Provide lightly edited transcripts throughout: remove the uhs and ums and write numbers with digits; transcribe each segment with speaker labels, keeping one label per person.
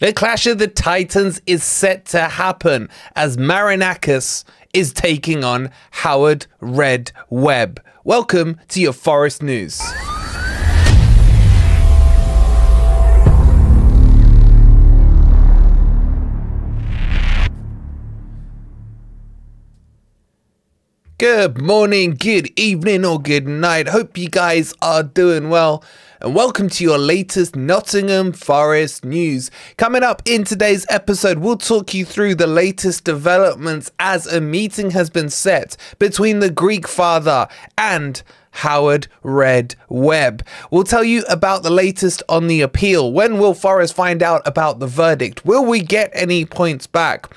Speaker 1: The Clash of the Titans is set to happen as Marinakis is taking on Howard Red Webb. Welcome to your Forest News. Good morning, good evening, or good night. Hope you guys are doing well. And welcome to your latest Nottingham Forest news. Coming up in today's episode, we'll talk you through the latest developments as a meeting has been set between the Greek father and Howard Red Webb. We'll tell you about the latest on the appeal. When will Forest find out about the verdict? Will we get any points back?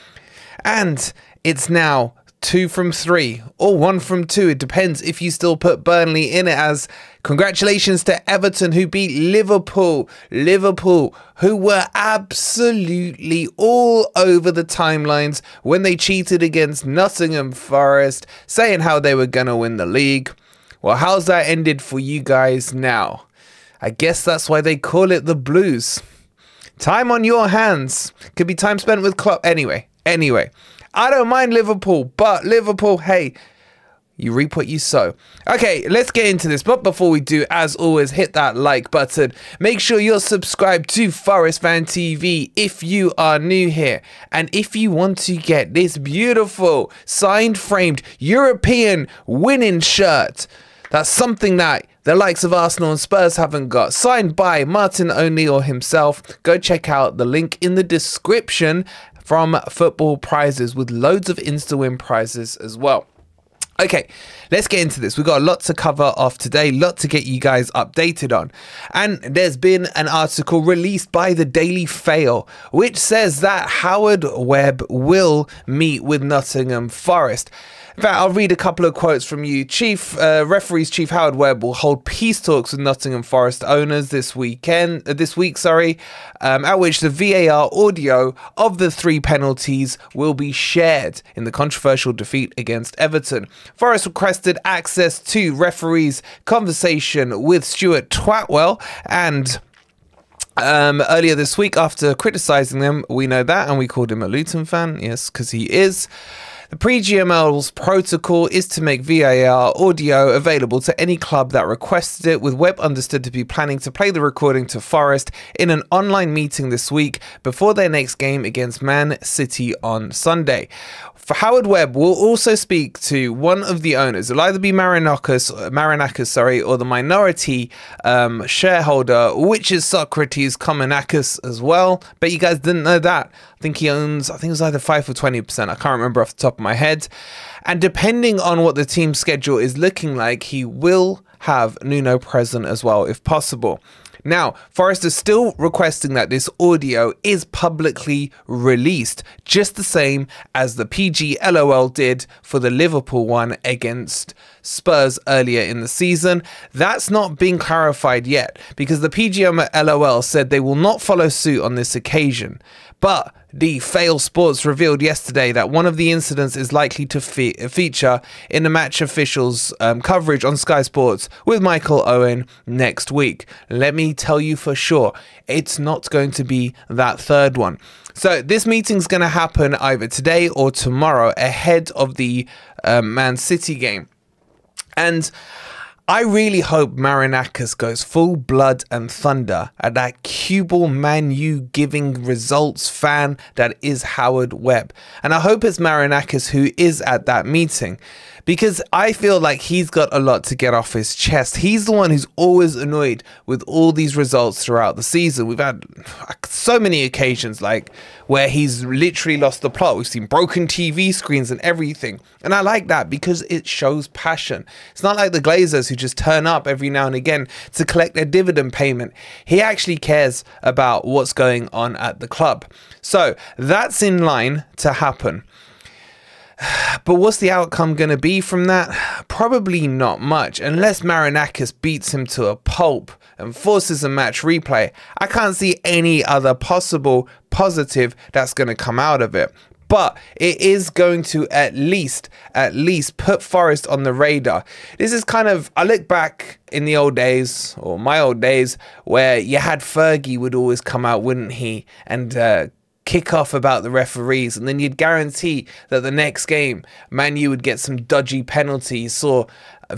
Speaker 1: And it's now 2 from 3 or 1 from 2. It depends if you still put Burnley in it, as congratulations to Everton who beat Liverpool, who were absolutely all over the timelines when they cheated against Nottingham Forest, saying how they were going to win the league. Well, how's that ended for you guys now? I guess that's why they call it the Blues. Time on your hands. Could be time spent with Klopp. Anyway. I don't mind Liverpool, but Liverpool, hey, you reap what you sow. Okay, let's get into this. But before we do, as always, hit that like button. Make sure you're subscribed to Forest Fan TV if you are new here. And if you want to get this beautiful, signed, framed, European winning shirt, that's something that the likes of Arsenal and Spurs haven't got, signed by Martin O'Neill himself, go check out the link in the description from Football Prizes, with loads of Insta-win prizes as well. Okay, let's get into this. We've got a lot to cover off today, a lot to get you guys updated on. And there's been an article released by the Daily Fail, which says that Howard Webb will meet with Nottingham Forest. In fact, I'll read a couple of quotes from you. Referees Chief Howard Webb will hold peace talks with Nottingham Forest owners this week, at which the VAR audio of the 3 penalties will be shared in the controversial defeat against Everton. Forest requested access to referees' conversation with Stuart Twatwell, and earlier this week, after criticising them, we know that, and we called him a Luton fan, yes, because he is. The pre-GML's protocol is to make VAR audio available to any club that requested it, with Webb understood to be planning to play the recording to Forest in an online meeting this week before their next game against Man City on Sunday. For Howard Webb will also speak to one of the owners. It'll either be Marinakis, or the minority shareholder, which is Socrates Komonakis as well. Bet you guys didn't know that. I think it was either 5 or 20%. I can't remember off the top of my head. And depending on what the team schedule is looking like, he will have Nuno present as well, if possible. Now, Forest is still requesting that this audio is publicly released, just the same as the PGLOL did for the Liverpool one against Spurs earlier in the season. That's not been clarified yet, because the PGLOL said they will not follow suit on this occasion. But the Fail Sports revealed yesterday that one of the incidents is likely to feature in the match officials coverage on Sky Sports with Michael Owen next week. Let me tell you for sure, it's not going to be that third one. So this meeting's going to happen either today or tomorrow ahead of the Man City game. And I really hope Marinakis goes full blood and thunder at that cue ball Man U giving results fan that is Howard Webb. And I hope it's Marinakis who is at that meeting, because I feel like he's got a lot to get off his chest. He's the one who's always annoyed with all these results throughout the season. We've had so many occasions like where he's literally lost the plot. We've seen broken TV screens and everything. And I like that because it shows passion. It's not like the Glazers who just turn up every now and again to collect their dividend payment. He actually cares about what's going on at the club. So that's in line to happen. But what's the outcome going to be from that? Probably not much, unless Marinakis beats him to a pulp and forces a match replay. I can't see any other possible positive that's going to come out of it. but it is going to at least put Forest on the radar. This is kind of, I look back in the old days, or my old days, where you had Fergie would always come out, wouldn't he, and kick off about the referees, and then you'd guarantee that the next game Man U would get some dodgy penalties. So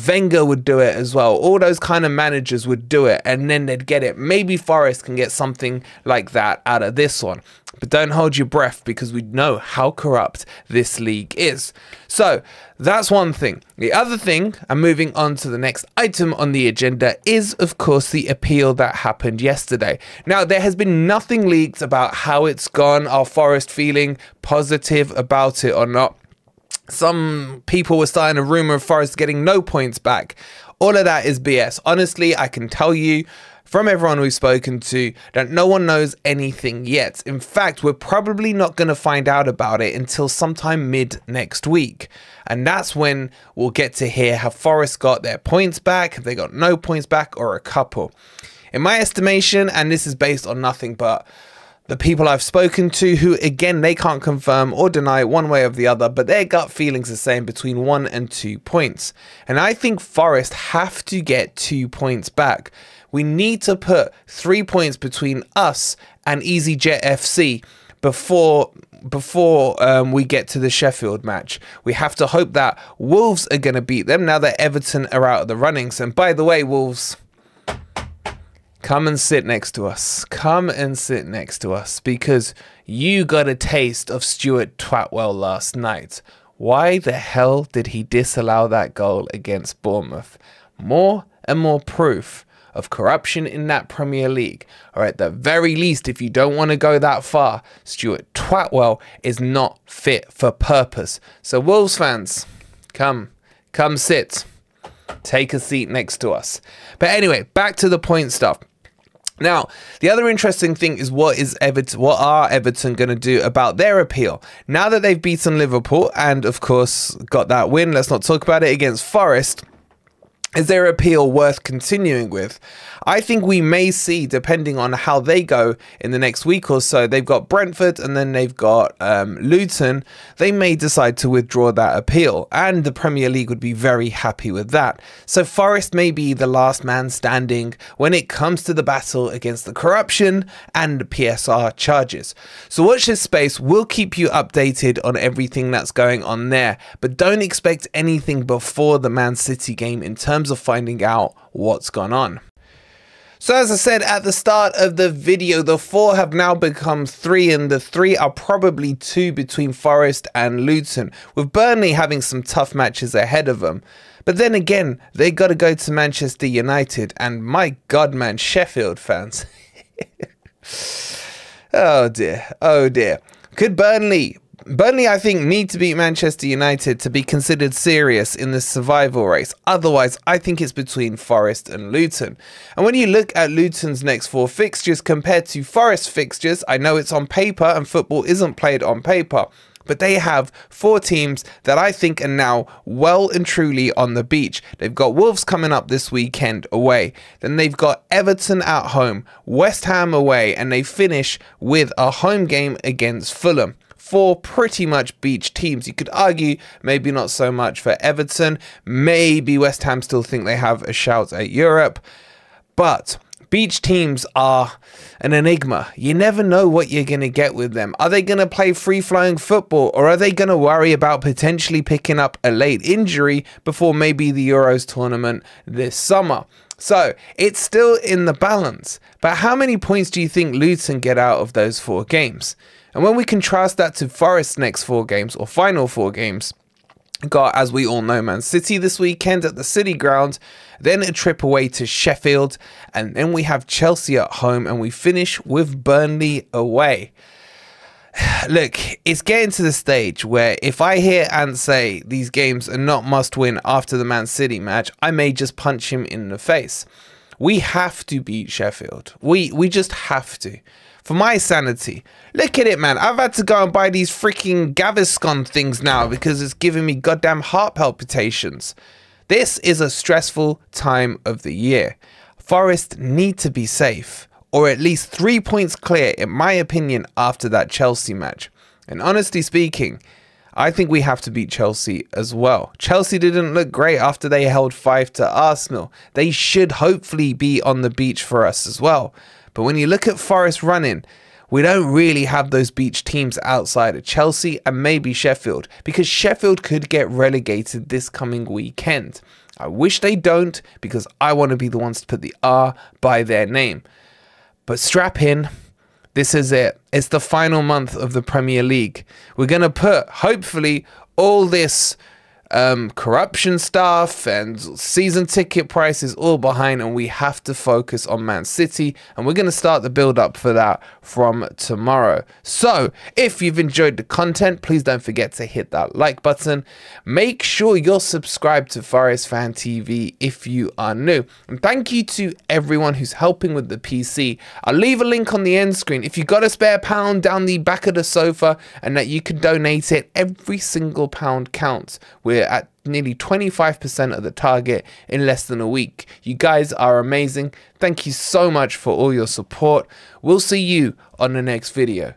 Speaker 1: Wenger would do it as well. All those kind of managers would do it, and then they'd get it. Maybe Forest can get something like that out of this one, but don't hold your breath, because we know how corrupt this league is. So that's one thing. The other thing, and moving on to the next item on the agenda, is of course the appeal that happened yesterday. Now, there has been nothing leaked about how it's gone. Are Forest feeling positive about it or not? Some people were starting a rumour of Forest getting no points back. All of that is BS. Honestly, I can tell you from everyone we've spoken to that no one knows anything yet. In fact, we're probably not going to find out about it until sometime mid next week. And that's when we'll get to hear have Forest got their points back, have they got no points back, or a couple. In my estimation, and this is based on nothing but the people I've spoken to, who again, they can't confirm or deny one way or the other, but their gut feelings are saying between 1 and 2 points. And I think Forest have to get 2 points back. We need to put 3 points between us and EasyJet FC before we get to the Sheffield match. We have to hope that Wolves are going to beat them now that Everton are out of the runnings. And by the way, Wolves, come and sit next to us. Come and sit next to us, because you got a taste of Stuart Twatwell last night. Why the hell did he disallow that goal against Bournemouth? More and more proof of corruption in that Premier League. Or at the very least, if you don't want to go that far, Stuart Twatwell is not fit for purpose. So Wolves fans, come sit. Take a seat next to us. But anyway, back to the point stuff. Now, the other interesting thing is what are Everton going to do about their appeal? Now that they've beaten Liverpool and, of course, got that win, let's not talk about it, against Forest, is their appeal worth continuing with? I think we may see, depending on how they go in the next week or so. They've got Brentford and then they've got Luton. They may decide to withdraw that appeal, and the Premier League would be very happy with that. So Forest may be the last man standing when it comes to the battle against the corruption and the PSR charges. So watch this space. We'll keep you updated on everything that's going on there, but don't expect anything before the Man City game in terms of finding out what's gone on. So as I said at the start of the video, the 4 have now become 3, and the 3 are probably 2 between Forest and Luton, with Burnley having some tough matches ahead of them. But then again, they got to go to Manchester United, and my God, man, Sheffield fans. Oh dear, oh dear. Could Burnley, I think, need to beat Manchester United to be considered serious in the survival race. Otherwise, I think it's between Forest and Luton. And when you look at Luton's next 4 fixtures compared to Forest fixtures, I know it's on paper and football isn't played on paper, but they have 4 teams that I think are now well and truly on the beach. They've got Wolves coming up this weekend away. Then they've got Everton at home, West Ham away, and they finish with a home game against Fulham. 4 pretty much beach teams. You could argue maybe not so much for Everton. Maybe West Ham still think they have a shout at Europe. But beach teams are an enigma. You never know what you're going to get with them. Are they going to play free-flowing football, or are they going to worry about potentially picking up a late injury before maybe the Euros tournament this summer? So it's still in the balance. But how many points do you think Luton get out of those 4 games? And when we contrast that to Forest's next 4 games, or final 4 games, got, as we all know, Man City this weekend at the City Ground, then a trip away to Sheffield, and then we have Chelsea at home, and we finish with Burnley away. Look, it's getting to the stage where if I hear Ant say these games are not must win after the Man City match, I may just punch him in the face. We have to beat Sheffield. We just have to. For my sanity. Look at it, man. I've had to go and buy these freaking Gaviscon things now because it's giving me goddamn heart palpitations. This is a stressful time of the year. Forest need to be safe, or at least 3 points clear, in my opinion, after that Chelsea match. And honestly speaking, I think we have to beat Chelsea as well. Chelsea didn't look great after they held 5 to Arsenal. They should hopefully be on the beach for us as well. But when you look at Forest running, we don't really have those beach teams outside of Chelsea and maybe Sheffield, because Sheffield could get relegated this coming weekend. I wish they don't, because I want to be the ones to put the R by their name. But strap in. This is it. It's the final month of the Premier League. We're going to put, hopefully, all this corruption stuff and season ticket prices all behind, and we have to focus on Man City, and we're going to start the build up for that from tomorrow. So if you've enjoyed the content, please don't forget to hit that like button. Make sure you're subscribed to Forest Fan TV if you are new, and thank you to everyone who's helping with the PC. I'll leave a link on the end screen if you got a spare pound down the back of the sofa, and that you can donate it. Every single pound counts. We're at nearly 25% of the target in less than a week. You guys are amazing. Thank you so much for all your support. We'll see you on the next video.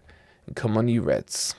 Speaker 1: And come on, you Reds.